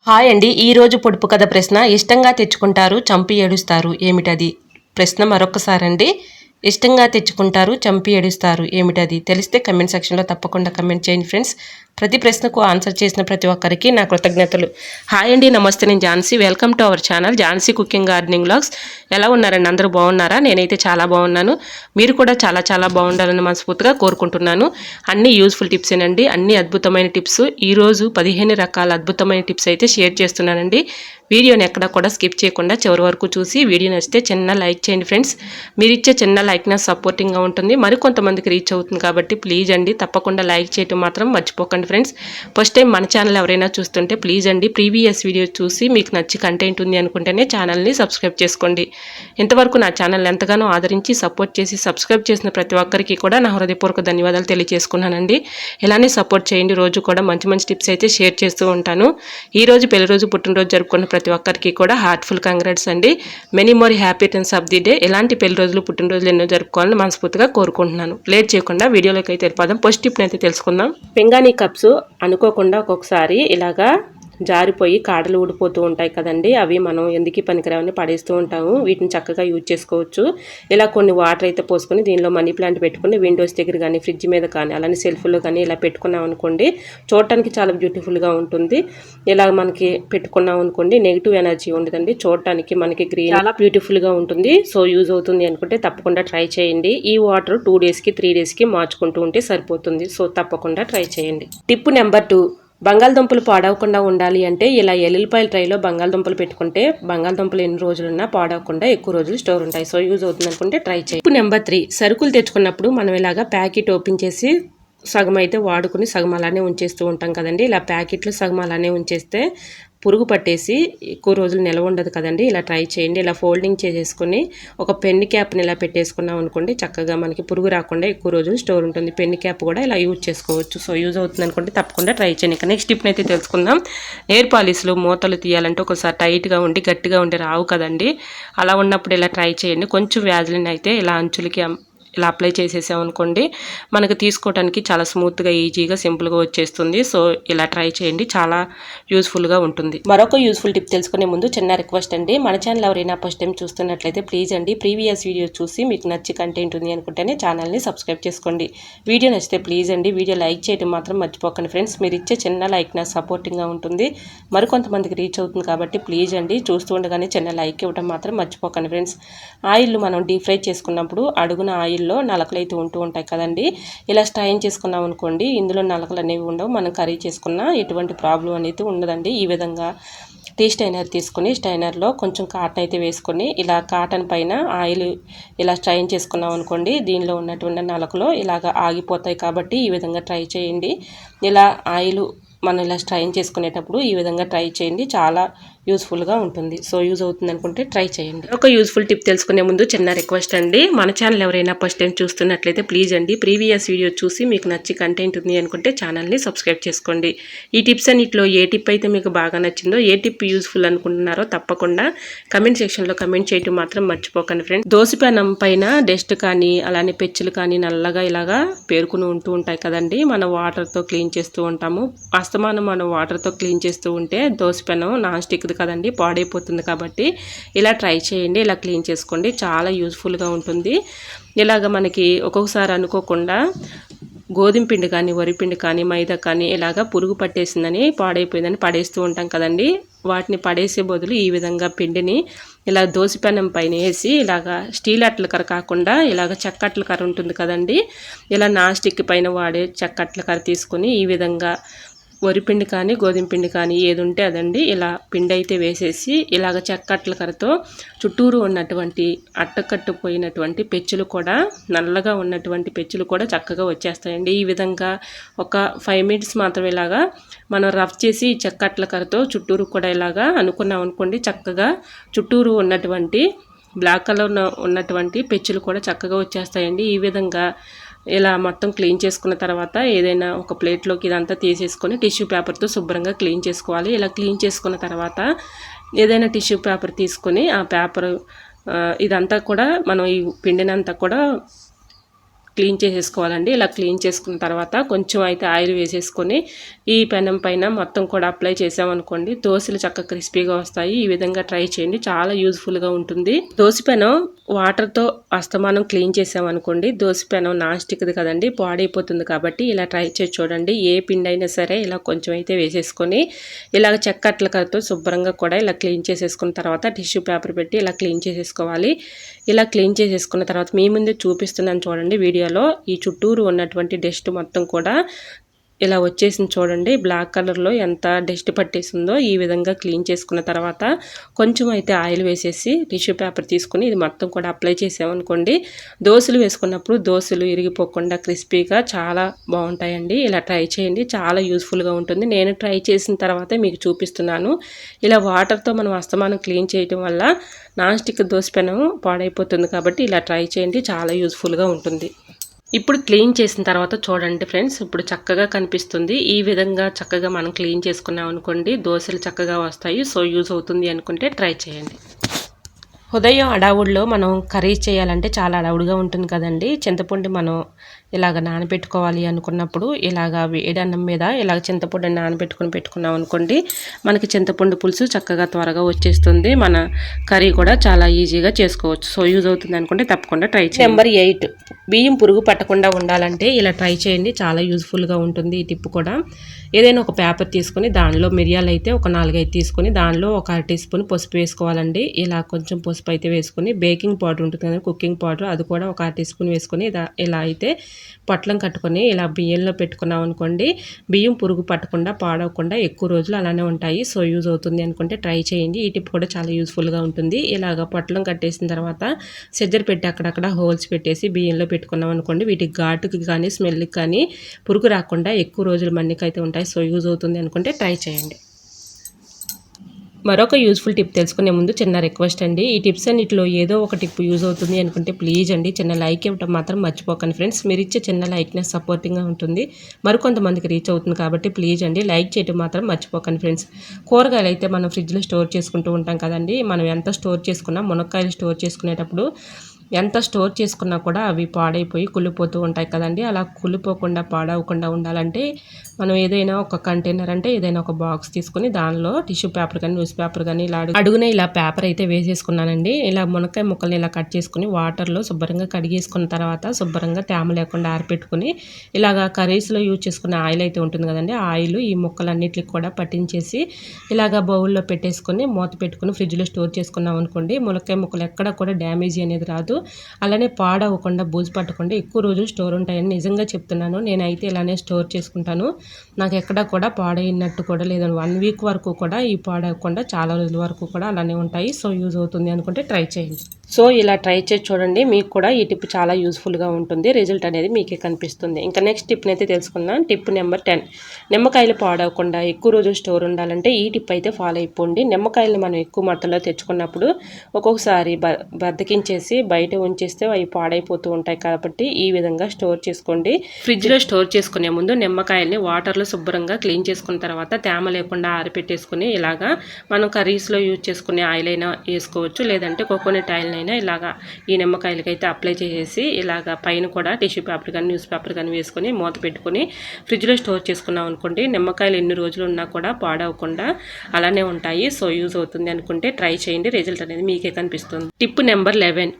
Hi అండి. ఈరోజు పొడుపు కథ ప్రశ్న ఇష్టంగా తెచ్చుకుంటారు చంపి ఏడుస్తారు ఏమిటది? ప్రశ్న మరొకసారండి. ఇష్టంగా తెచ్చుకుంటారు చంపి ఏడుస్తారు ఏమిటది? తెలిస్తే కమెంట్ సెక్షన్లో తప్పకుండా కమెంట్ చేయండి ఫ్రెండ్స్. ప్రతి ప్రశ్నకు ఆన్సర్ చేసిన ప్రతి ఒక్కరికి నా కృతజ్ఞతలు. హాయ్ అండి, నమస్తే. నేను Jhansi. Welcome to our channel Jhansi cooking gardening vlogs. ఎలా ఉన్నారండి? అందరూ బాగున్నారా? నేనైతే చాలా బాగున్నాను. మీరు కూడా చాలా చాలా బాగుండాలని మనస్ఫూర్తిగా కోరుకుంటున్నాను. అన్ని యూజ్ఫుల్ టిప్సేనండి, అన్ని అద్భుతమైన టిప్స్. ఈరోజు 15 రకాల అద్భుతమైన టిప్స్ అయితే షేర్ చేస్తున్నానండి. వీడియోని ఎక్కడ కూడా స్కిప్ చేయకుండా చివరి వరకు చూసి వీడియో నచ్చితే చిన్న లైక్ చేయండి ఫ్రెండ్స్. మీరు ఇచ్చే చిన్న లైక్ నా సపోర్టింగ్గా ఉంటుంది, మరికొంతమందికి రీచ్ అవుతుంది కాబట్టి ప్లీజ్ అండి తప్పకుండా లైక్ చేయటం మాత్రం మర్చిపోకండి ఫ్రెండ్స్. ఫస్ట్ టైం మన ఛానల్ ఎవరైనా చూస్తుంటే ప్లీజ్ అండి ప్రీవియస్ వీడియో చూసి మీకు నచ్చి కంటెంట్ ఉంది అనుకుంటేనే ఛానల్ని సబ్స్క్రైబ్ చేసుకోండి. ఇంతవరకు నా ఛానల్ ఎంతగానో ఆదరించి సపోర్ట్ చేసి సబ్స్క్రైబ్ చేసిన ప్రతి ఒక్కరికి కూడా నా హృదయపూర్వక ధన్యవాదాలు తెలియజేసుకున్నానండి. ఇలానే సపోర్ట్ చేయండి. రోజు కూడా మంచి మంచి టిప్స్ అయితే షేర్ చేస్తూ ఉంటాను. ఈరోజు పెళ్లి రోజు పుట్టినరోజు జరుపుకున్న ప్రతి ఒక్కరికి కూడా హార్ట్ఫుల్ కంగ్రాట్స్ అండి. Many more happy returns of the day. ఇలాంటి పెళ్లి రోజులు పుట్టినరోజులు ఎన్నో జరుపుకోవాలని మనస్ఫూర్తిగా కోరుకుంటున్నాను. లేట్ చేయకుండా వీడియోలోకి అయితే వెళ్ళిపోదాం. ఫస్ట్ టిప్ అయితే తెలుసుకుందాం. పింగాణీ కప్స్ అనుకోకుండా ఒక్కొక్కసారి ఇలాగా జారిపోయి కాడలు ఊడిపోతూ ఉంటాయి కదండి. అవి మనం ఎందుకు పనికిరావని పడేస్తూ ఉంటాము. వీటిని చక్కగా యూజ్ చేసుకోవచ్చు. ఇలా కొన్ని వాటర్ అయితే పోసుకొని దీనిలో మనీ ప్లాంట్ పెట్టుకుని విండోస్ దగ్గర కానీ ఫ్రిడ్జ్ మీద కానీ అలానే సెల్ఫ్లో కానీ ఇలా పెట్టుకున్నాం అనుకోండి, చూడటానికి చాలా బ్యూటిఫుల్గా ఉంటుంది. ఇలా మనకి పెట్టుకున్నాం అనుకోండి, నెగిటివ్ ఎనర్జీ ఉండదండి. చూడటానికి మనకి గ్రీన్ చాలా బ్యూటిఫుల్గా ఉంటుంది. సో యూజ్ అవుతుంది అనుకుంటే తప్పకుండా ట్రై చేయండి. ఈ వాటర్ 2 డేస్కి 3 డేస్కి మార్చుకుంటూ ఉంటే సరిపోతుంది. సో తప్పకుండా ట్రై చేయండి. టిప్ నెంబర్ 2, బంగాళదుంపలు పాడవకుండా ఉండాలి అంటే ఇలా ఎల్లుల్లిపాయల ట్రైలో బంగాళదుంపలు పెట్టుకుంటే బంగాళదుంపలు ఎన్ని రోజులున్నా పాడవకుండా ఎక్కువ రోజులు స్టోర్ ఉంటాయి. సో యూజ్ అవుతుంది అనుకుంటే ట్రై చేయండి. టిప్ నెంబర్ 3, సరుకులు తెచ్చుకున్నప్పుడు మనం ఇలాగా ప్యాకెట్ ఓపెన్ చేసి సగం అయితే వాడుకుని సగం అలానే ఉంచేస్తూ ఉంటాం కదండి. ఇలా ప్యాకెట్లు సగం అలానే ఉంచేస్తే పురుగు పట్టేసి ఎక్కువ రోజులు నిల్వ ఉండదు కదండి. ఇలా ట్రై చేయండి. ఇలా ఫోల్డింగ్ చేసేసుకుని ఒక పెన్ క్యాప్ని ఇలా పెట్టేసుకున్నాం అనుకోండి, చక్కగా మనకి పురుగు రాకుండా ఎక్కువ రోజులు స్టోర్ ఉంటుంది. పెన్ క్యాప్ కూడా ఇలా యూజ్ చేసుకోవచ్చు. సో యూజ్ అవుతుంది అనుకుంటే తప్పకుండా ట్రై చేయండి. ఇక నెక్స్ట్ టిప్ని అయితే తెలుసుకుందాం. నెయిల్ పాలిష్లు మూతలు తీయాలంటే ఒకసారి టైట్గా ఉండి గట్టిగా ఉండి రావు కదండి. అలా ఉన్నప్పుడు ఇలా ట్రై చేయండి. కొంచెం వ్యాజ్లిన్ అయితే ఇలా అంచులకి ఇలా అప్లై చేసేసామనుకోండి, మనకు తీసుకోవడానికి చాలా స్మూత్గా ఈజీగా సింపుల్గా వచ్చేస్తుంది. సో ఇలా ట్రై చేయండి, చాలా యూస్ఫుల్గా ఉంటుంది. మరొక యూస్ఫుల్ టిప్ తెలుసుకునే ముందు చిన్న రిక్వెస్ట్ అండి, మన ఛానల్ ఎవరైనా ఫస్ట్ టైం చూస్తున్నట్లయితే ప్లీజ్ అండి ప్రీవియస్ వీడియో చూసి మీకు నచ్చి కంటెంట్ ఉంది అనుకుంటేనే ఛానల్ని సబ్స్క్రైబ్ చేసుకోండి. వీడియో నచ్చితే ప్లీజ్ అండి వీడియో లైక్ చేయడం మాత్రం మర్చిపోకండి ఫ్రెండ్స్. మీరు ఇచ్చే చిన్న లైక్ నా సపోర్టింగ్గా ఉంటుంది, మరికొంతమందికి రీచ్ అవుతుంది కాబట్టి ప్లీజ్ అండి చూస్తూ ఉండగానే చిన్న లైక్ ఇవ్వడం మాత్రం మర్చిపోకండి ఫ్రెండ్స్. ఆయిల్ మనం డీప్ ఫ్రై చేసుకున్నప్పుడు అడుగున ఆయిల్ నలకలు అయితే ఉంటూ ఉంటాయి కదండి. ఇలా స్ట్రైన్ చేసుకున్నాం అనుకోండి, ఇందులో నలకలు అనేవి ఉండవు. మనం కర్రీ చేసుకున్నా ఎటువంటి ప్రాబ్లం అనేది ఉండదండి. ఈ విధంగా టీ స్టైనర్ తీసుకుని స్టైనర్లో కొంచెం కాటన్ అయితే వేసుకొని ఇలా కాటన్ పైన ఆయిల్ ఇలా స్ట్రైన్ చేసుకున్నాం అనుకోండి, దీనిలో ఉన్నటువంటి నలకలు ఇలాగ ఆగిపోతాయి. కాబట్టి ఈ విధంగా ట్రై చేయండి. ఇలా ఆయిల్ మనం ఇలా స్ట్రైన్ చేసుకునేటప్పుడు ఈ విధంగా ట్రై చేయండి, చాలా యూస్ఫుల్గా ఉంటుంది. సో యూజ్ అవుతుంది అనుకుంటే ట్రై చేయండి. ఒక యూస్ఫుల్ టిప్ తెలుసుకునే ముందు చిన్న రిక్వెస్ట్ అండి, మన ఛానల్ ఎవరైనా ఫస్ట్ టైం చూస్తున్నట్లయితే ప్లీజ్ అండి ప్రీవియస్ వీడియో చూసి మీకు నచ్చి కంటెంట్ ఉంది అనుకుంటే ఛానల్ని సబ్స్క్రైబ్ చేసుకోండి. ఈ టిప్స్ అన్నిటిలో ఏ టిప్ అయితే మీకు బాగా నచ్చిందో, ఏ టిప్ యూస్ఫుల్ అనుకుంటున్నారో తప్పకుండా కమెంట్ సెక్షన్లో కమెంట్ చేయడం మాత్రం మర్చిపోకండి ఫ్రెండ్స్. దోసపెనం పైన డస్ట్ కానీ అలానే పెచ్చులు కానీ నల్లగా ఇలాగా పేరుకుని ఉంటూ ఉంటాయి కదండి. మనం వాటర్తో క్లీన్ చేస్తూ ఉంటాము. అస్తమానం మనం వాటర్తో క్లీన్ చేస్తూ ఉంటే దోసపెనం నాన్ స్టిక్ కదండి, పాడైపోతుంది. కాబట్టి ఇలా ట్రై చేయండి, ఇలా క్లీన్ చేసుకోండి, చాలా యూస్ఫుల్గా ఉంటుంది. ఇలాగ మనకి ఒక్కొక్కసారి అనుకోకుండా గోధుమ పిండి కానీ వరిపిండి కానీ మైదా కానీ ఇలాగ పురుగు పట్టేసిందని పాడైపోయిందని పడేస్తూ ఉంటాం కదండి. వాటిని పడేసే బదులు ఈ విధంగా పిండిని ఇలా దోసపెనం పైన వేసి ఇలాగ స్టీల్ అట్ల కర్ర కాకుండా ఇలాగ చెక్క అట్ల కర్ర ఉంటుంది కదండి, ఇలా నాన్ స్టిక్ పైన వాడే చెక్క అట్ల కర్ర తీసుకొని ఈ విధంగా వరిపిండి కానీ గోధుమ పిండి కానీ ఏది ఉంటే అదండి, ఇలా పిండి అయితే వేసేసి ఇలాగ చెక్కట్ల కర్రతో చుట్టూరు ఉన్నటువంటి అట్టకట్టుపోయినటువంటి పెచ్చులు కూడా నల్లగా ఉన్నటువంటి పెచ్చులు కూడా చక్కగా వచ్చేస్తాయండి. ఈ విధంగా ఒక 5 మినిట్స్ మాత్రం ఇలాగా మనం రఫ్ చేసి చెక్కట్ల కర్రతో చుట్టూరు కూడా ఇలాగా అనుకున్నాం అనుకోండి, చక్కగా చుట్టూరు ఉన్నటువంటి బ్లాక్ కలర్ ఉన్నటువంటి పెచ్చులు కూడా చక్కగా వచ్చేస్తాయండి. ఈ విధంగా ఇలా మొత్తం క్లీన్ చేసుకున్న తర్వాత ఏదైనా ఒక ప్లేట్లోకి ఇదంతా తీసేసుకొని టిష్యూ పేపర్తో శుభ్రంగా క్లీన్ చేసుకోవాలి. ఇలా క్లీన్ చేసుకున్న తర్వాత ఏదైనా టిష్యూ పేపర్ తీసుకొని ఆ పేపర్ ఇదంతా కూడా మనం ఈ పిండినంతా కూడా క్లీన్ చేసేసుకోవాలండి. ఇలా క్లీన్ చేసుకున్న తర్వాత కొంచెం అయితే ఆయిల్ వేసేసుకొని ఈ పెనం పైన మొత్తం కూడా అప్లై చేసామనుకోండి దోశలు చక్కగా క్రిస్పీగా వస్తాయి. ఈ విధంగా ట్రై చేయండి, చాలా యూజ్ఫుల్గా ఉంటుంది. దోశ పెనం వాటర్తో అస్తమానం క్లీన్ చేసామనుకోండి దోశ పెనం నాన్ స్టిక్ది కదండి, పాడైపోతుంది. కాబట్టి ఇలా ట్రై చేసి చూడండి. ఏ పిండి అయినా సరే ఇలా కొంచెం అయితే వేసేసుకొని ఇలాగ చెక్కట్లతో శుభ్రంగా కూడా ఇలా క్లీన్ చేసేసుకున్న తర్వాత టిష్యూ పేపర్ పెట్టి ఇలా క్లీన్ చేసేసుకోవాలి. ఇలా క్లీన్ చేసేసుకున్న తర్వాత మీ ముందే చూపిస్తున్నాను చూడండి వీడియోలో. ఈ చుట్టూరు ఉన్నటువంటి డస్ట్ మొత్తం కూడా ఇలా వచ్చేసింది చూడండి. బ్లాక్ కలర్లో ఎంత డస్ట్ పట్టేసిందో. ఈ విధంగా క్లీన్ చేసుకున్న తర్వాత కొంచెం అయితే ఆయిల్ వేసేసి టిష్యూ పేపర్ తీసుకుని ఇది మొత్తం కూడా అప్లై చేసామనుకోండి దోశలు వేసుకున్నప్పుడు దోశలు ఇరిగిపోకుండా క్రిస్పీగా చాలా బాగుంటాయండి. ఇలా ట్రై చేయండి, చాలా యూస్ఫుల్గా ఉంటుంది. నేను ట్రై చేసిన తర్వాత మీకు చూపిస్తున్నాను. ఇలా వాటర్తో మనం అస్తమానం క్లీన్ చేయడం వల్ల నాన్ స్టిక్ దోశ పెనం పాడైపోతుంది. కాబట్టి ఇలా ట్రై చేయండి, చాలా యూస్ఫుల్గా ఉంటుంది. ఇప్పుడు క్లీన్ చేసిన తర్వాత చూడండి ఫ్రెండ్స్, ఇప్పుడు చక్కగా కనిపిస్తుంది. ఈ విధంగా చక్కగా మనం క్లీన్ చేసుకున్నాం అనుకోండి దోశలు చక్కగా వస్తాయి. సో యూజ్ అవుతుంది అనుకుంటే ట్రై చేయండి. ఉదయం అడావుడిలో మనం కర్రీ చేయాలంటే చాలా అడావుడిగా ఉంటుంది కదండి. చింతపండు మనం ఇలాగ నానబెట్టుకోవాలి అనుకున్నప్పుడు ఇలాగ వేడన్నం మీద ఇలాగ చింతపండు పెట్టుకున్నాం అనుకోండి మనకి చింతపండు పులుసు చక్కగా త్వరగా వచ్చేస్తుంది. మన కర్రీ కూడా చాలా ఈజీగా చేసుకోవచ్చు. సో యూజ్ అవుతుంది అనుకుంటే తప్పకుండా ట్రై చేయండి. నెంబర్ 8, బియ్యం పురుగు పట్టకుండా ఉండాలంటే ఇలా ట్రై చేయండి, చాలా యూజ్ఫుల్గా ఉంటుంది ఈ టిప్ కూడా. ఏదైనా ఒక పేపర్ తీసుకొని దానిలో మిరియాలు అయితే ఒక 4-5 తీసుకొని దానిలో ఒక 1 టీ స్పూన్ పసుపు వేసుకోవాలండి. ఇలా కొంచెం పసుపు అయితే వేసుకొని బేకింగ్ పౌడర్ ఉంటుంది కదా, కుకింగ్ పౌడర్, అది కూడా ఒక 1 టీ స్పూన్ వేసుకొని ఇలా అయితే పొట్లం కట్టుకొని ఇలా బియ్యంలో పెట్టుకున్నాం అనుకోండి బియ్యం పురుగు పట్టకుండా పాడవకుండా ఎక్కువ రోజులు అలానే ఉంటాయి. సో యూజ్ అవుతుంది అనుకుంటే ట్రై చేయండి. ఈ టిప్ కూడా చాలా యూజ్ఫుల్గా ఉంటుంది. ఇలాగ పొట్లం కట్టేసిన తర్వాత సెజ్జర్ పెట్టి అక్కడక్కడ హోల్స్ పెట్టేసి బియ్యంలో పెట్టుకున్నాం అనుకోండి వీటికి ఘాటుకి కానీ స్మెల్కి కానీ పురుగు రాకుండా ఎక్కువ రోజులు మన్నికైతే ఉంటాయి. సో యూజ్ అవుతుంది అనుకుంటే ట్రై చేయండి. మరొక యూజ్ఫుల్ టిప్ తెలుసుకునే ముందు చిన్న రిక్వెస్ట్ అండి. ఈ టిప్స్ అన్నిటిలో ఏదో ఒక టిప్ యూజ్ అవుతుంది అనుకుంటే ప్లీజ్ అండి చిన్న లైక్ ఇవ్వడం మాత్రం మర్చిపోకండి ఫ్రెండ్స్. మీరు ఇచ్చే చిన్న లైక్నెస్ సపోర్టింగ్గా ఉంటుంది, మరికొంతమందికి రీచ్ అవుతుంది. కాబట్టి ప్లీజ్ అండి లైక్ చేయడం మాత్రం మర్చిపోకండి ఫ్రెండ్స్. కూరగాయలు అయితే మనం ఫ్రిడ్జ్లో స్టోర్ చేసుకుంటూ ఉంటాం కదండి. మనం ఎంత స్టోర్ చేసుకున్నా మునక్కాయలు స్టోర్ చేసుకునేటప్పుడు ఎంత స్టోర్ చేసుకున్నా కూడా అవి పాడైపోయి కుళ్ళిపోతూ ఉంటాయి కదండి. అలా కుళ్ళిపోకుండా పాడవకుండా ఉండాలంటే మనం ఏదైనా ఒక కంటైనర్ అంటే ఏదైనా ఒక బాక్స్ తీసుకుని దానిలో టిష్యూ పేపర్ కానీ న్యూస్ పేపర్ కానీ ఇలా అడుగునే ఇలా పేపర్ అయితే వేసేసుకున్నానండి. ఇలా మునక్కాయ ముక్కల్ని ఇలా కట్ చేసుకుని వాటర్లో శుభ్రంగా కడిగేసుకున్న తర్వాత శుభ్రంగా తేమ లేకుండా ఆరిపెట్టుకుని ఇలాగా కర్రీస్లో యూజ్ చేసుకునే ఆయిల్ అయితే ఉంటుంది కదండి, ఆ ఆయిల్ ఈ ముక్కలన్నిటికి కూడా పట్టించేసి ఇలాగా బౌల్లో పెట్టేసుకొని మూత పెట్టుకుని ఫ్రిడ్జ్లో స్టోర్ చేసుకున్నాం అనుకోండి మునక్కాయ ముక్కలు ఎక్కడ కూడా డ్యామేజ్ అనేది రాదు. అలానే పాడవకుండా బూజు పట్టకుండా ఎక్కువ రోజులు స్టోర్ ఉంటాయని నిజంగా చెప్తున్నాను. నేనైతే ఇలానే స్టోర్ చేసుకుంటాను. నాకు ఎక్కడా కూడా పాడైనట్టు కూడా లేదని 1 వీక్ వరకు కూడా ఈ పాడవకుండా చాలా రోజుల వరకు కూడా అలానే ఉంటాయి. సో యూజ్ అవుతుంది అనుకుంటే ట్రై చేయండి. సో ఇలా ట్రై చేసి చూడండి, మీకు కూడా ఈ టిప్ చాలా యూస్ఫుల్గా ఉంటుంది. రిజల్ట్ అనేది మీకే కనిపిస్తుంది. ఇంకా నెక్స్ట్ టిప్ని అయితే తెలుసుకుందాం. టిప్ నెంబర్ 10, నిమ్మకాయలు పాడవకుండా ఎక్కువ రోజులు స్టోర్ ఉండాలంటే ఈ టిప్ అయితే ఫాలో అయిపోండి. నిమ్మకాయలు మనం ఎక్కువ మొత్తంలో తెచ్చుకున్నప్పుడు ఒక్కొక్కసారి బద్దకించేసి బయట ఉంచేస్తే అవి పాడైపోతూ ఉంటాయి. కాబట్టి ఈ విధంగా స్టోర్ చేసుకోండి. ఫ్రిడ్జ్లో స్టోర్ చేసుకునే ముందు నిమ్మకాయల్ని వాటర్లో శుభ్రంగా క్లీన్ చేసుకున్న తర్వాత తేమ లేకుండా ఆరిపెట్టేసుకుని ఇలాగా మనం కర్రీస్లో యూజ్ చేసుకునే ఆయిల్ అయినా వేసుకోవచ్చు, లేదంటే కోకోనట్ ఆయిల్ అయినా ఇలాగా ఈ నిమ్మకాయలకైతే అప్లై చేసేసి ఇలాగా పైన కూడా టిష్యూ పేపర్ కానీ న్యూస్ పేపర్ కానీ వేసుకొని మూత పెట్టుకుని ఫ్రిడ్జ్లో స్టోర్ చేసుకున్నాం అనుకోండి నిమ్మకాయలు ఎన్ని రోజులు ఉన్నా కూడా పాడవకుండా అలానే ఉంటాయి. సో యూజ్ అవుతుంది అనుకుంటే ట్రై చేయండి, రిజల్ట్ అనేది మీకే కనిపిస్తుంది. టిప్ నెంబర్ 11,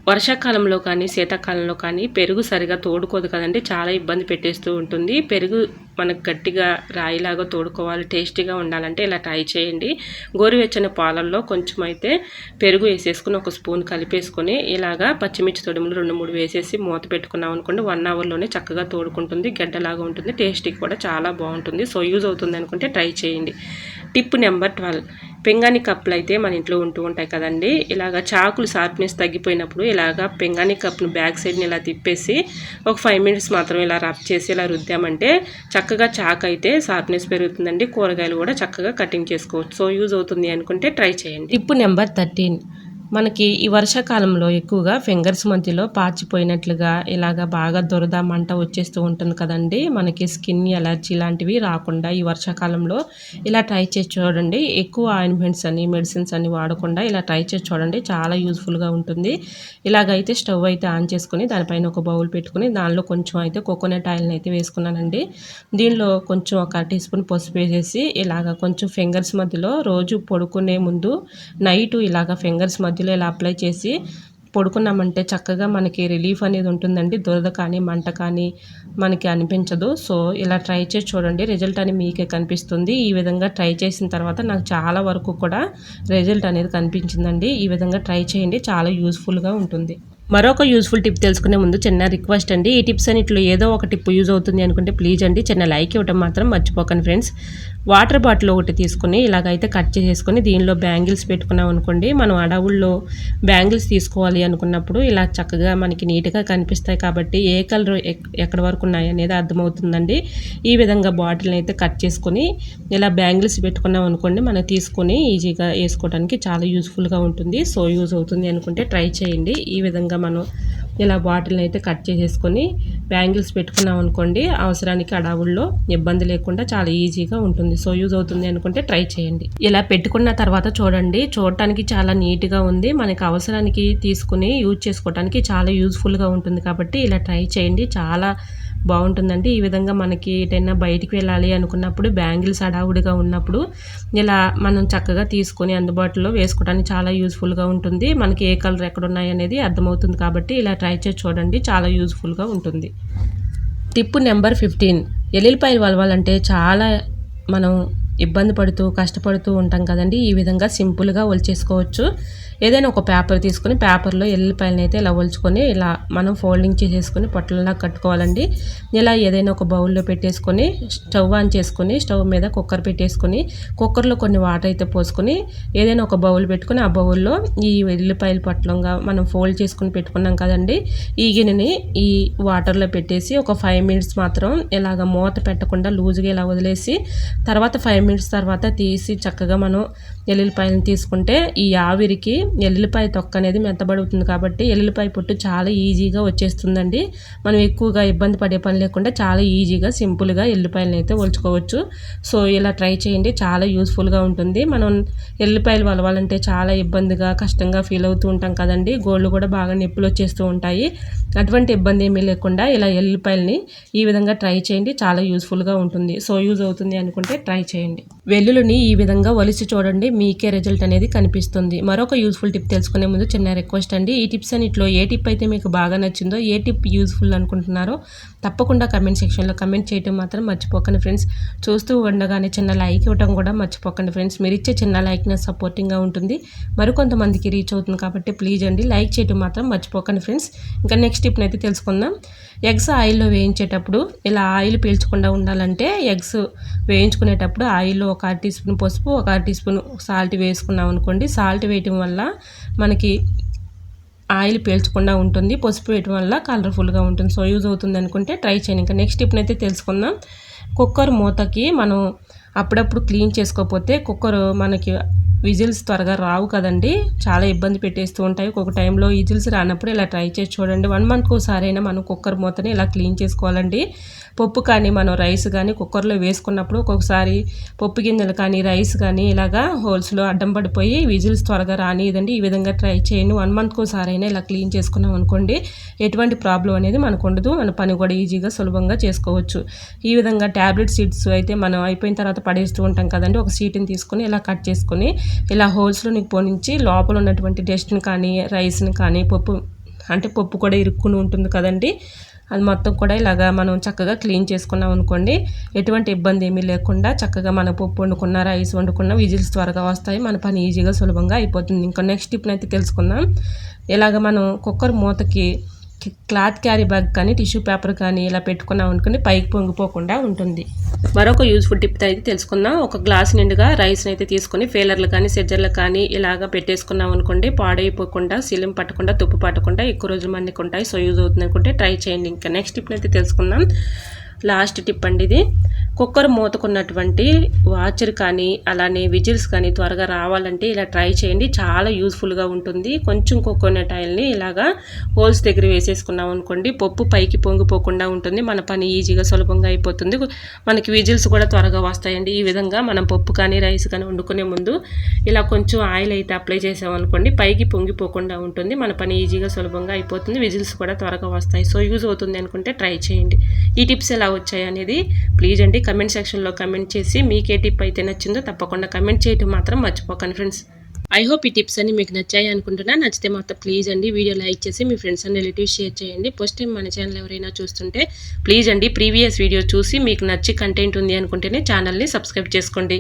వర్షాకాలంలో కానీ శీతాకాలంలో కానీ పెరుగు సరిగా తోడుకోదు కదండి, చాలా ఇబ్బంది పెట్టేస్తూ ఉంటుంది. పెరుగు మనకు గట్టిగా రాయిలాగా తోడుకోవాలి, టేస్టీగా ఉండాలంటే ఇలా ట్రై చేయండి. గోరువెచ్చని పాలల్లో కొంచెం అయితే పెరుగు వేసేసుకుని ఒక స్పూన్ కలిపేసుకొని ఇలాగా పచ్చిమిర్చి తొడుములు 2-3 వేసేసి మూత పెట్టుకున్నాం అనుకోండి 1 అవర్లోనే చక్కగా తోడుకుంటుంది, గడ్డలాగా ఉంటుంది, టేస్టీ కూడా చాలా బాగుంటుంది. సో యూజ్ అవుతుంది అనుకుంటే ట్రై చేయండి. టిప్ నెంబర్ 12, పింగాణి కప్పులు అయితే మన ఇంట్లో ఉంటూ ఉంటాయి కదండి. ఇలాగ చాకులు షార్ప్నెస్ తగ్గిపోయినప్పుడు ఇలాగ పింగాణి కప్ను బ్యాక్ సైడ్ని ఇలా తిప్పేసి ఒక 5 మినిట్స్ మాత్రం ఇలా రబ్ చేసి ఇలా రుద్దామంటే చక్కగా చాకు అయితే షార్ప్నెస్ పెరుగుతుందండి, కూరగాయలు కూడా చక్కగా కటింగ్ చేసుకోవచ్చు. సో యూజ్ అవుతుంది అనుకుంటే ట్రై చేయండి. టిప్ నెంబర్ 13, మనకి ఈ వర్షాకాలంలో ఎక్కువగా ఫింగర్స్ మధ్యలో పాచిపోయినట్లుగా ఇలాగ బాగా దురద మంట వచ్చేస్తూ ఉంటుంది కదండి. మనకి స్కిన్ ఎలర్జీ లాంటివి రాకుండా ఈ వర్షాకాలంలో ఇలా ట్రై చేసి చూడండి. ఎక్కువ ఆయింట్మెంట్స్ అని మెడిసిన్స్ అని వాడకుండా ఇలా ట్రై చేసి చూడండి. చాలా యూజ్ఫుల్గా ఉంటుంది. ఇలాగైతే స్టవ్ అయితే ఆన్ చేసుకుని దానిపైన ఒక బౌల్ పెట్టుకుని దానిలో కొంచెం అయితే కోకోనట్ ఆయిల్ని అయితే వేసుకున్నానండి. దీనిలో కొంచెం ఒక టీ స్పూన్ పసుపు వేసేసి ఇలాగ కొంచెం ఫింగర్స్ మధ్యలో రోజు పడుకునే ముందు నైట్ ఇలాగ ఫింగర్స్ మధ్యలో ఇలా అప్లై చేసి పడుకున్నామంటే చక్కగా మనకి రిలీఫ్ అనేది ఉంటుందండి. దురద కానీ మంట కానీ మనకి అనిపించదు. సో ఇలా ట్రై చేసి చూడండి. రిజల్ట్ అని మీకే కనిపిస్తుంది. ఈ విధంగా ట్రై చేసిన తర్వాత నాకు చాలా వరకు కూడా రిజల్ట్ అనేది కనిపించిందండి. ఈ విధంగా ట్రై చేయండి. చాలా యూజ్ఫుల్గా ఉంటుంది. మరొక యూజ్ఫుల్ టిప్ తెలుసుకునే ముందు చిన్న రిక్వెస్ట్ అండి. ఈ టిప్స్ అన్నిట్లో ఏదో ఒక టిప్ యూజ్ అవుతుంది అనుకుంటే ప్లీజ్ అండి చిన్న లైక్ ఇవ్వడం మాత్రం మర్చిపోకండి ఫ్రెండ్స్. వాటర్ బాటిల్ ఒకటి తీసుకుని ఇలాగైతే కట్ చేసేసుకొని దీనిలో బ్యాంగిల్స్ పెట్టుకున్నాం అనుకోండి. మనం అడవుల్లో బ్యాంగిల్స్ తీసుకోవాలి అనుకున్నప్పుడు ఇలా చక్కగా మనకి నీట్గా కనిపిస్తాయి కాబట్టి ఏ కలర్ ఎక్కడి వరకు ఉన్నాయి అనేది అర్థమవుతుందండి. ఈ విధంగా బాటిల్ని అయితే కట్ చేసుకొని ఇలా బ్యాంగిల్స్ పెట్టుకున్నాం అనుకోండి, మనం తీసుకొని ఈజీగా వేసుకోవడానికి చాలా యూజ్ఫుల్గా ఉంటుంది. సో యూజ్ అవుతుంది అనుకుంటే ట్రై చేయండి. ఈ విధంగా మనం ఇలా బాటిల్ని అయితే కట్ చేసేసుకొని బ్యాంగిల్స్ పెట్టుకున్నాం అనుకోండి, అవసరానికి అడవుల్లో ఇబ్బంది లేకుండా చాలా ఈజీగా ఉంటుంది. సో యూజ్ అవుతుంది అనుకుంటే ట్రై చేయండి. ఇలా పెట్టుకున్న తర్వాత చూడండి, చూడటానికి చాలా నీట్గా ఉంది. మనకి అవసరానికి తీసుకుని యూజ్ చేసుకోవడానికి చాలా యూజ్ఫుల్గా ఉంటుంది కాబట్టి ఇలా ట్రై చేయండి. చాలా బాగుంటుందండి. ఈ విధంగా మనకి ఎటైనా బయటికి వెళ్ళాలి అనుకున్నప్పుడు బ్యాంగిల్స్ హడావుడిగా ఉన్నప్పుడు ఇలా మనం చక్కగా తీసుకొని అందుబాటులో వేసుకోవడానికి చాలా యూజ్ఫుల్గా ఉంటుంది. మనకి ఏ కలర్ ఎక్కడ ఉన్నాయి అనేది అర్థమవుతుంది కాబట్టి ఇలా ట్రై చేసి చూడండి. చాలా యూజ్ఫుల్గా ఉంటుంది. Tip number 15. ఎల్లుల్లిపాయలు వలవాలంటే చాలా మనం ఇబ్బంది పడుతూ కష్టపడుతూ ఉంటాం కదండి. ఈ విధంగా సింపుల్గా ఒలిచేసుకోవచ్చు. ఏదైనా ఒక పేపర్ తీసుకొని పేపర్లో ఎల్లుల్లిపాయలను అయితే ఇలా ఒలుచుకొని ఇలా మనం ఫోల్డింగ్ చేసేసుకొని పొట్టలలా కట్టుకోవాలండి. ఇలా ఏదైనా ఒక బౌల్లో పెట్టేసుకొని స్టవ్ ఆన్ చేసుకొని స్టవ్ మీద కుక్కర్ పెట్టేసుకొని కుక్కర్లో కొన్ని వాటర్ అయితే పోసుకొని ఏదైనా ఒక బౌల్ పెట్టుకొని ఆ బౌల్లో ఈ ఎల్లుల్లిపాయల పొట్లంగా మనం ఫోల్డ్ చేసుకుని పెట్టుకున్నాం కదండి. ఈ గిన్నెని ఈ వాటర్లో పెట్టేసి ఒక 5 మినిట్స్ మాత్రం ఇలాగ మూత పెట్టకుండా లూజ్గా ఇలా వదిలేసి తర్వాత 5 మినిట్స్ తర్వాత తీసి చక్కగా మనం ఎల్లుల్లిపాయలను తీసుకుంటే ఈ ఆవిరికి ఎల్లుల్లిపాయ తొక్క అనేది మెత్తబడుతుంది కాబట్టి ఎల్లుల్లిపాయ పొట్టు చాలా ఈజీగా వచ్చేస్తుందండి. మనం ఎక్కువగా ఇబ్బంది పడే పని లేకుండా చాలా ఈజీగా సింపుల్గా ఎల్లుల్లిపాయలను అయితే ఒలుచుకోవచ్చు. సో ఇలా ట్రై చేయండి. చాలా యూస్ఫుల్గా ఉంటుంది. మనం ఎల్లుల్లిపాయలు వలవాలంటే చాలా ఇబ్బందిగా కష్టంగా ఫీల్ అవుతూ ఉంటాం కదండి. గోళ్ళు కూడా బాగా నొప్పులు వచ్చేస్తూ ఉంటాయి. అటువంటి ఇబ్బంది ఏమీ లేకుండా ఇలా ఎల్లుల్లిపాయలని ఈ విధంగా ట్రై చేయండి. చాలా యూస్ఫుల్గా ఉంటుంది. సో యూజ్ అవుతుంది అనుకుంటే ట్రై చేయండి. వెల్లుల్లిని ఈ విధంగా ఒలిచి చూడండి, మీకే రిజల్ట్ అనేది కనిపిస్తుంది. మరొక యూస్ఫుల్ టిప్ తెలుసుకునే ముందు చిన్న రిక్వెస్ట్ అండి. ఈ టిప్స్ అన్నిట్లో ఏ టిప్ అయితే మీకు బాగా నచ్చిందో, ఏ టిప్ యూస్ఫుల్ అనుకుంటున్నారో తప్పకుండా కమెంట్ సెక్షన్లో కమెంట్ చేయడం మాత్రం మర్చిపోకండి ఫ్రెండ్స్. చూస్తూ ఉండగానే చిన్న లైక్ ఇవ్వడం కూడా మర్చిపోకండి ఫ్రెండ్స్. మీరు ఇచ్చే చిన్న లైక్ నాకు సపోర్టింగ్గా ఉంటుంది, మరికొంతమందికి రీచ్ అవుతుంది కాబట్టి ప్లీజ్ అండి లైక్ చేయడం మాత్రం మర్చిపోకండి ఫ్రెండ్స్. ఇంకా నెక్స్ట్ టిప్ని అయితే తెలుసుకుందాం. ఎగ్స్ ఆయిల్లో వేయించేటప్పుడు ఇలా ఆయిల్ పీల్చకుండా ఉండాలంటే ఎగ్స్ వేయించుకునేటప్పుడు ఆయిల్లో ఒక 1 టీ స్పూన్ పసుపు, ఒక 1 టీ స్పూన్ సాల్ట్ వేసుకున్నాం అనుకోండి. సాల్ట్ వేయటం వల్ల మనకి ఆయిల్ పీల్చకుండా ఉంటుంది, పసుపు వేయటం వల్ల కలర్ఫుల్గా ఉంటుంది. సో యూజ్ అవుతుంది అనుకుంటే ట్రై చేయండి. ఇంకా నెక్స్ట్ టిప్ని అయితే తెలుసుకుందాం. కుక్కర్ మూతకి మనం అప్పుడప్పుడు క్లీన్ చేసుకోకపోతే కుక్కర్ మనకి విజిల్స్ త్వరగా రావు కదండి, చాలా ఇబ్బంది పెట్టేస్తూ ఉంటాయి. ఒక టైంలో విజిల్స్ రానప్పుడు ఇలా ట్రై చేసి చూడండి. 1 మంత్కి ఒకసారైనా మనం కుక్కర్ మూతని ఇలా క్లీన్ చేసుకోవాలండి. పప్పు కానీ మనం రైస్ కానీ కుక్కర్లో వేసుకున్నప్పుడు ఒక్కొక్కసారి పప్పు గింజలు కానీ రైస్ కానీ ఇలాగా హోల్స్లో అడ్డం పడిపోయి విజిల్స్ త్వరగా రానియదండి. ఈ విధంగా ట్రై చేయండి. 1 మంత్కి ఒకసారైనా ఇలా క్లీన్ చేసుకున్నాం అనుకోండి, ఎటువంటి ప్రాబ్లం అనేది మనకు ఉండదు. మన పని కూడా ఈజీగా సులభంగా చేసుకోవచ్చు. ఈ విధంగా ట్యాబ్లెట్ సీడ్స్ అయితే మనం అయిపోయిన తర్వాత పడేస్తూ ఉంటాం కదండి. ఒక సీట్ని తీసుకొని ఇలా కట్ చేసుకొని ఇలా హోల్స్లో పోనించి లోపల ఉన్నటువంటి డస్ట్ని కానీ రైస్ని కానీ పప్పు కూడా ఇరుక్కుని ఉంటుంది కదండి, అది మొత్తం కూడా ఇలాగా మనం చక్కగా క్లీన్ చేసుకున్నాం అనుకోండి, ఎటువంటి ఇబ్బంది ఏమీ లేకుండా చక్కగా మన పప్పు వండుకున్న రైస్ వండుకున్న విజిల్స్ త్వరగా వస్తాయి. మన పని ఈజీగా సులభంగా అయిపోతుంది. ఇంకా నెక్స్ట్ టిప్ని అయితే తెలుసుకుందాం. ఇలాగ మనం కుక్కర్ మూతకి క్లాత్ క్యారీ బ్యాగ్ కానీ టిష్యూ పేపర్ కానీ ఇలా పెట్టుకున్నాం అనుకుని పైకి పొంగిపోకుండా ఉంటుంది. మరొక యూజ్ఫుల్ టిప్ అయితే తెలుసుకుందాం. ఒక గ్లాస్ నిండుగా రైస్ని అయితే తీసుకొని ఫేలర్లు కానీ సెజ్జర్లు కానీ ఇలాగ పెట్టేసుకున్నాం అనుకోండి, పాడైపోకుండా సిలిం పట్టకుండా తుప్పు పట్టకుండా ఎక్కువ రోజులు మన్నికి ఉంటాయి. సో యూజ్ అవుతుంది అనుకుంటే ట్రై చేయండి. ఇంకా నెక్స్ట్ టిప్ని అయితే తెలుసుకుందాం. లాస్ట్ టిప్ అండి ఇది. కుక్కర్ మూతకున్నటువంటి వాచర్ కానీ అలానే విజిల్స్ కానీ త్వరగా రావాలంటే ఇలా ట్రై చేయండి. చాలా యూస్ఫుల్గా ఉంటుంది. కొంచెం కోకోనట్ ఆయిల్ని ఇలాగా హోల్స్ దగ్గర వేసేసుకున్నాం అనుకోండి, పప్పు పైకి పొంగిపోకుండా ఉంటుంది. మన పని ఈజీగా సులభంగా అయిపోతుంది. మనకి విజిల్స్ కూడా త్వరగా వస్తాయండి. ఈ విధంగా మనం పప్పు కానీ రైస్ కానీ వండుకునే ముందు ఇలా కొంచెం ఆయిల్ అయితే అప్లై చేసామనుకోండి, పైకి పొంగిపోకుండా ఉంటుంది. మన పని ఈజీగా సులభంగా అయిపోతుంది. విజిల్స్ కూడా త్వరగా వస్తాయి. సో యూజ్ అవుతుంది అనుకుంటే ట్రై చేయండి. ఈ టిప్స్ ఎలా వచ్చాయి అనేది ప్లీజ్ అండి కమెంట్ సెక్షన్లో కమెంట్ చేసి మీకు ఏ టిప్ అయితే నచ్చిందో తప్పకుండా కమెంట్ చేయడం మాత్రం మర్చిపోకండి ఫ్రెండ్స్. ఐ హోప్ ఈ టిప్స్ అన్ని మీకు నచ్చాయి అనుకుంటున్నా. నచ్చితే మాత్రం ప్లీజ్ అండి వీడియో లైక్ చేసి మీ ఫ్రెండ్స్ అండ్ రిలేటివ్స్ షేర్ చేయండి. ఫస్ట్ టైం మన ఛానల్ ఎవరైనా చూస్తుంటే ప్లీజ్ అండి ప్రీవియస్ వీడియో చూసి మీకు నచ్చి కంటెంట్ ఉంది అనుకుంటేనే ఛానల్ని సబ్స్క్రైబ్ చేసుకోండి.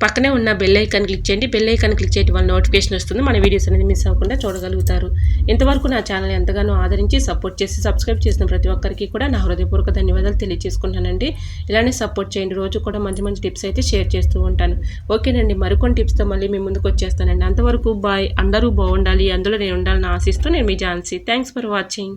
పక్కనే ఉన్న బెల్ ఐకాన్ క్లిక్ చేయండి. బెల్ ఐకాన్ క్లిక్ చేయడం వల్ల నోటిఫికేషన్ వస్తుంది. మన వీడియోస్ అనేది మిస్ అవ్వకుండా చూడగలుగుతారు. ఇంతవరకు నా ఛానల్ ఎంతగానో ఆదరించి సపోర్ట్ చేసి సబ్స్క్రైబ్ చేసిన ప్రతి ఒక్కరికి కూడా నా హృదయపూర్వక ధన్యవాదాలు తెలియజేసుకుంటానండి. ఇలానే సపోర్ట్ చేయండి. రోజు కూడా మంచి మంచి టిప్స్ అయితే షేర్ చేస్తూ ఉంటాను. ఓకేనండి, మరికొన్ని టిప్స్తో మళ్ళీ మీ ముందుకు వచ్చేస్తానండి. అంతవరకు బాయ్. అందరూ బాగుండాలి, అందులో నేను ఉండాలని ఆశిస్తూ నేను మీ ఝాన్సీ. Thanks for watching.